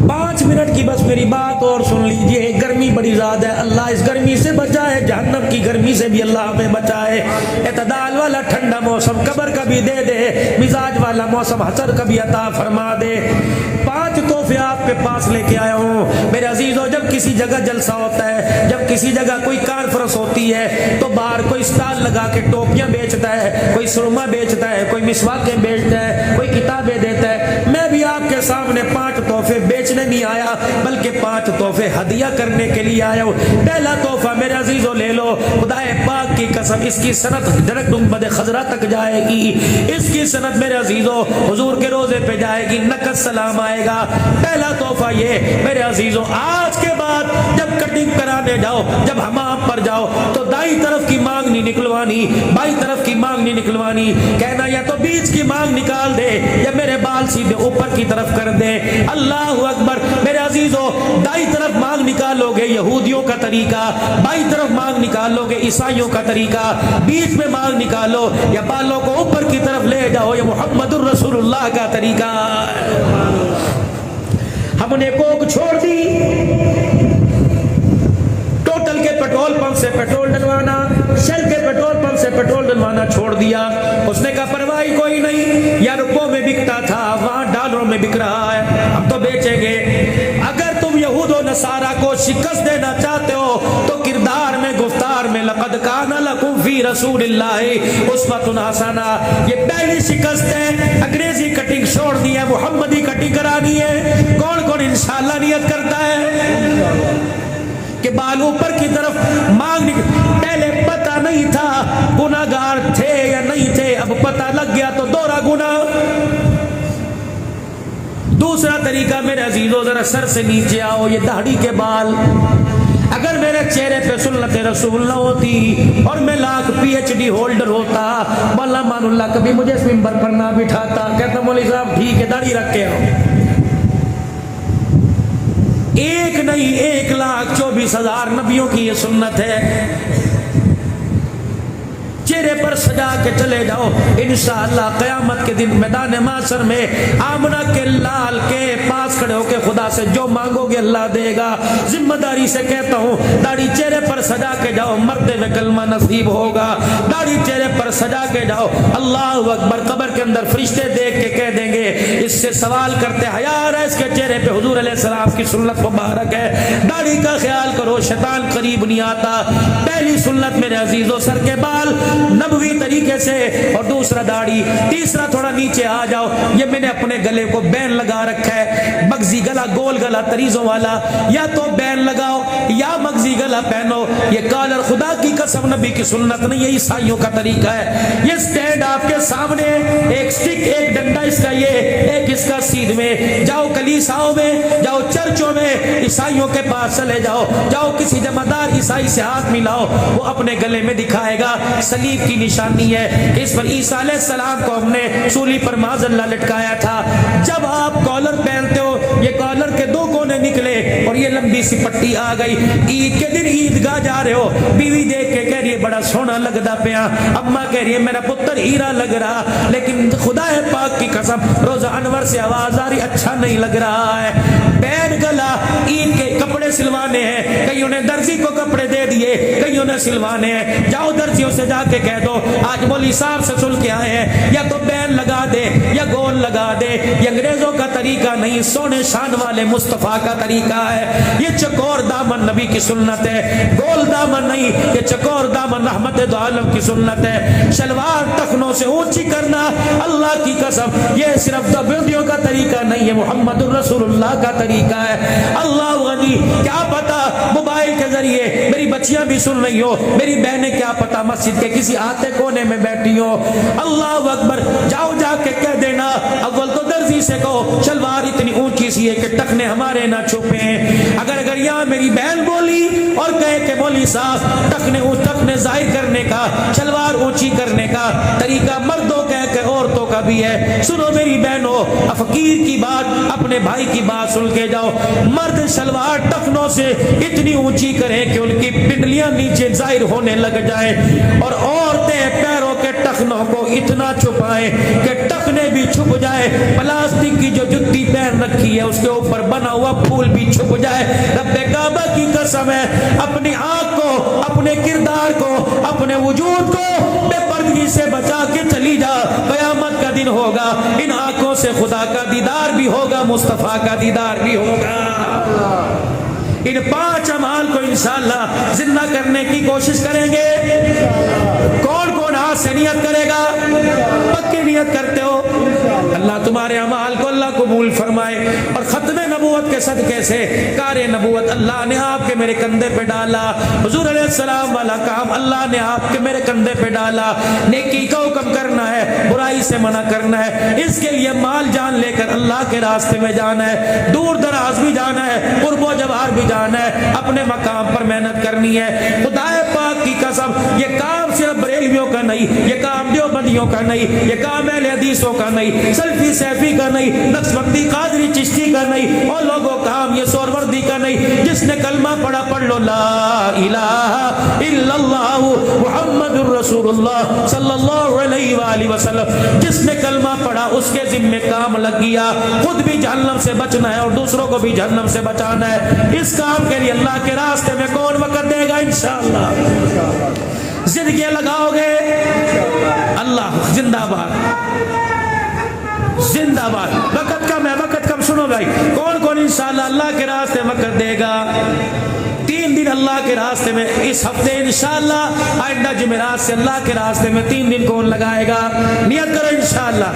5 minute کی بس میری بات اور سن لیجئے. گرمی بڑی زیادہ ہے, اللہ اس گرمی سے بچائے, جہنم کی گرمی سے بھی اللہ ہمیں بچائے. اعتدال والا ٹھنڈا موسم قبر کا بھی دے دے, مزاج والا موسم حشر کا بھی عطا فرما دے. 5 تحفے آپ کے پاس لے کے آیا ہوں میرے عزیزو. جب کسی جگہ جلسہ ہوتا ہے, جب کسی جگہ کوئی کانفرنس ہوتی ہے, تو باہر کوئی اسٹال لگا کے ٹوپیاں بیچتا ہے, کوئی سرما بیچتا ہے, کوئی مسواکیں بیچتا ہے, کوئی کتابیں دیتا ہے. میں بھی آپ کے سامنے 5 تحفے بیچنے نہیں آیا, بلکہ 5 تحفے ہدیہ کرنے کے لیے آیا ہوں. پہلا تحفہ میرے عزیزو لے لو, خدا پاک کی قسم اس کی سند ڈائریکٹ گنبد خضرا تک جائے گی. اس کی سند میرے عزیزو حضور کے روزے پہ جائے گی, نقد سلام آئے گا. پہلا تحفہ یہ میرے عزیزو, آج کے بعد جب کٹنگ کرانے جاؤ, جب حمام پر جاؤ, تو دائیں طرف کی مانگ نہیں نکلوانی, بائیں طرف کی مانگ نہیں نکلوانی. کہنا یا تو بیچ کی مانگ نکال دے, یا میرے بال سیدھے اوپر کی طرف کر دے. اللہ اکبر. میرے عزیزو دائیں طرف مانگ نکالو گے یہودیوں کا طریقہ, بائیں طرف مانگ نکالو گے عیسائیوں کا طریقہ, بیچ میں مانگ نکالو یا بالوں کو اوپر کی طرف لے جاؤ یہ محمد الرسول اللہ کا طریقہ. ہم نے کوک چھوڑ دی, ٹوٹل کے پیٹرول پمپ سے پیٹرول ڈلوانا, شیل کے پیٹرول پمپ سے پیٹرول ڈلوانا چھوڑ دیا. اس نے کہا پرواہ کوئی نہیں, یا روپوں میں بکتا تھا وہاں ڈالروں میں بک رہا ہے, ہم تو بیچیں گے. اگر تم یہود و نصارہ کو شکست دینا چاہتے ہو تو کردار میں, گفتار میں لقد کان لکم فی رسول اللہ اسوۃ حسنہ, یہ پہلی شکست ہے. انگریزی کٹنگ چھوڑ دی ہے, محمدی کٹنگ کرانی ہے. کون کون انشاءاللہ نیت کرتا ہے کہ بال اوپر کی طرف مانگ پہلے پتہ نہیں تھا گناہگار تھے یا نہیں تھے, اب پتہ لگ گیا تو دوہرا گناہ. دوسرا طریقہ میرے عزیزو, ذرا سر سے نیچے آؤ, یہ داڑھی کے بال. اگر میرے چہرے پہ سنت رسول نہ ہوتی اور میں لاکھ PhD ہولڈر ہوتا, مولانا مان اللہ کبھی مجھے اس ممبر پر نہ بٹھاتا, کہتا مولوی صاحب ٹھیک ہے داڑھی رکھے ہو. 1,24,000 نبیوں کی یہ سنت ہے. چہرے پر سجا کے چلے جاؤ, انشاءاللہ قیامت کے دن میدان محشر میں آمنہ کے لال کے پاس کھڑے ہو کے خدا سے جو مانگو گے اللہ دے گا. ذمہ داری سے کہتا ہوں داڑھی چہرے پر سجا کے جاؤ, مرتے میں کلمہ نصیب ہوگا. داڑھی چہرے پر سجا کے جاؤ, اللہ اکبر. قبر کے اندر فرشتے دیکھ کے کہہ دیں گے اس سے سوال کرتے حیا آ رہا ہے اس کے چہرے پہ حضور علیہ السلام کی سنت مبارک ہے. داڑھی کا خیال کرو, شیطان قریب نہیں آتا. پہلی سنت میرے عزیزو سر کے بال نبوی طریقے سے, اور دوسرا داڑھی. تیسرا تھوڑا نیچے آ جاؤ, یہ میں نے اپنے گلے کو بین لگا رکھا ہے, مغزی گلا, گول گلا تریزوں والا. یا تو بین لگاؤ یا مغزی گلا پہنو. یہ کالر خدا کی قسم نبی کی سنت نہیں, یہ عیسائیوں کا طریقہ ہے. یہ سٹینڈ آپ کے سامنے, ایک سٹک, ایک ڈنڈا اس کا, یہ ایک اس کا سیدھ میں. جاؤ کلیساؤں میں, جاؤ چرچوں میں, عیسائیوں کے پاس چلے جاؤ, جاؤ کسی جمعدار عیسائی سے ہاتھ ملاؤ, وہ اپنے گلے میں دکھائے گا صلیب کی نشانی ہے, اس پر عیسیٰ علیہ السلام کو ہم نے سولی پر معاذ اللہ لٹکایا تھا. جب آپ کالر پہنتے ہو, یہ کالر کے 2 کونے نکلے اور یہ لمبی سی پٹی آ گئی. عید کے دن عیدگاہ جا رہے ہو, بیوی دیکھ کے کہہ رہی ہے بڑا سونا لگدا پیا, اماں کہہ رہی ہے میرا پتر ہیرا لگ رہا, لیکن خدا پاک کی قسم روزہ انور سے آواز آ رہی اچھا نہیں لگ رہا ہے. بین گلا, عید کے کپڑے سلوانے ہیں, کئیوں نے درزی کو کپڑے دے دیے, کئیوں نے سلوانے ہیں. جاؤ درزیوں سے جا کے کہہ دو آج مولوی صاحب سے سل کے آئے ہیں, یا تو بین لگا دے یا گول لگا دے. یہ انگریزوں کا طریقہ نہیں, سونے شان والے مصطفیٰ کا طریقہ ہے. یہ چکور دامن نبی کی سنت ہے, گول دامن نہیں, یہ چکور دامن رحمت دو عالم کی سنت ہے. شلوار ٹخنوں سے اونچی کرنا, اللہ کی قسم یہ صرف دبیوں کا طریقہ نہیں, یہ محمد الرسول اللہ کا طریقہ ہے. اللہ غنی, کیا پتا موبائل کے ذریعے میری بچیاں بھی سن رہی ہو, میری بہنیں کیا پتا مسجد کے کسی آتے کونے میں بیٹھی ہو. اللہ اکبر. جاؤ جا کے کہہ دینا, اول تو درزی سے کہو شلوار اتنی اونچی سی ہے کہ ٹخنے ہمارے نہ چھپیں. اگر یہاں میری بہن بولی اور کہے کہ مولوی صاحب ٹخنے ظاہر کرنے کا, شلوار اونچی کرنے کا طریقہ مردوں کا کہ عورتوں کا بھی ہے, سنو میری بہنوں, فقیر کی بات, اپنے بھائی کی بات سن کے جاؤ. مرد شلوار ٹخنوں سے اتنی اونچی کریں کہ ان کی پنڈلیاں نیچے ظاہر ہونے لگ جائیں, اور عورتیں پیروں کے ٹخنوں کو اتنا چھپائیں کہ ٹخنے بھی چھپ جائے. پلاسٹک کی جو جتی پہن رکھی ہے اس کے اوپر بنا ہوا پھول بھی چھپ جائے. رب کعبہ کی قسم ہے, اپنی آنکھ کو, اپنے کردار کو, اپنے وجود کو بے پردگی سے بچا کے چلی جا. قیامت کا دن ہوگا, ان آنکھوں سے خدا کا دیدار بھی ہوگا, مصطفیٰ کا دیدار بھی ہوگا. ان 5 اعمال کو انشاءاللہ زندہ کرنے کی کوشش کریں گے. کون کون ہاتھ سے نیت کرے گا؟ پکی نیت کرتے ہو؟ اللہ تمہارے اعمال کو اللہ قبول فرمائے. اور ختم نبوت کے صدقے سے کار نبوت اللہ نے آپ کے میرے کندھے پہ ڈالا. حضور علیہ السلام والا کام اللہ نے آپ کے میرے کندھے پہ ڈالا. نیکی کا حکم کرنا ہے, برائی سے منع کرنا ہے. اس کے لیے مال جان لے کر اللہ کے راستے میں جانا ہے, دور دراز بھی جانا ہے, قرب و جوار بھی جانا ہے, اپنے مقام پر محنت کرنی ہے. خدا پاک کی قسم یہ کام صرف بریلویوں کا نہیں, یہ کام دیوبندیوں کا نہیں, یہ کام اہل حدیثوں کا نہیں, سلفی سیفی کا نہیں, نقشبندی قادری چشتی کا نہیں, اور لوگوں کام یہ سوروردی کا نہیں. جس نے کلمہ پڑھا پڑھ لو لا الہ الا اللہ محمد الرسول اللہ صلی اللہ علیہ وآلہ وسلم. جس نے کلمہ پڑھا اس کے ذمہ کام لگ گیا. خود بھی جہنم سے بچنا ہے اور دوسروں کو بھی جہنم سے بچانا ہے. اس کام کے لیے اللہ کے راستے میں کون وقت دے گا؟ انشاءاللہ زندگیاں لگاؤ گے. اللہ زندہ باد, زندہ باد. وقت کم ہے, وقت کم. سنو بھائی, کون کون انشاءاللہ اللہ کے راستے وقت دے گا؟ 3 دن اللہ کے راستے میں اس ہفتے انشاءاللہ. آئندہ جمعرات سے اللہ کے راستے میں 3 دن کون لگائے گا؟ نیت کرو انشاءاللہ.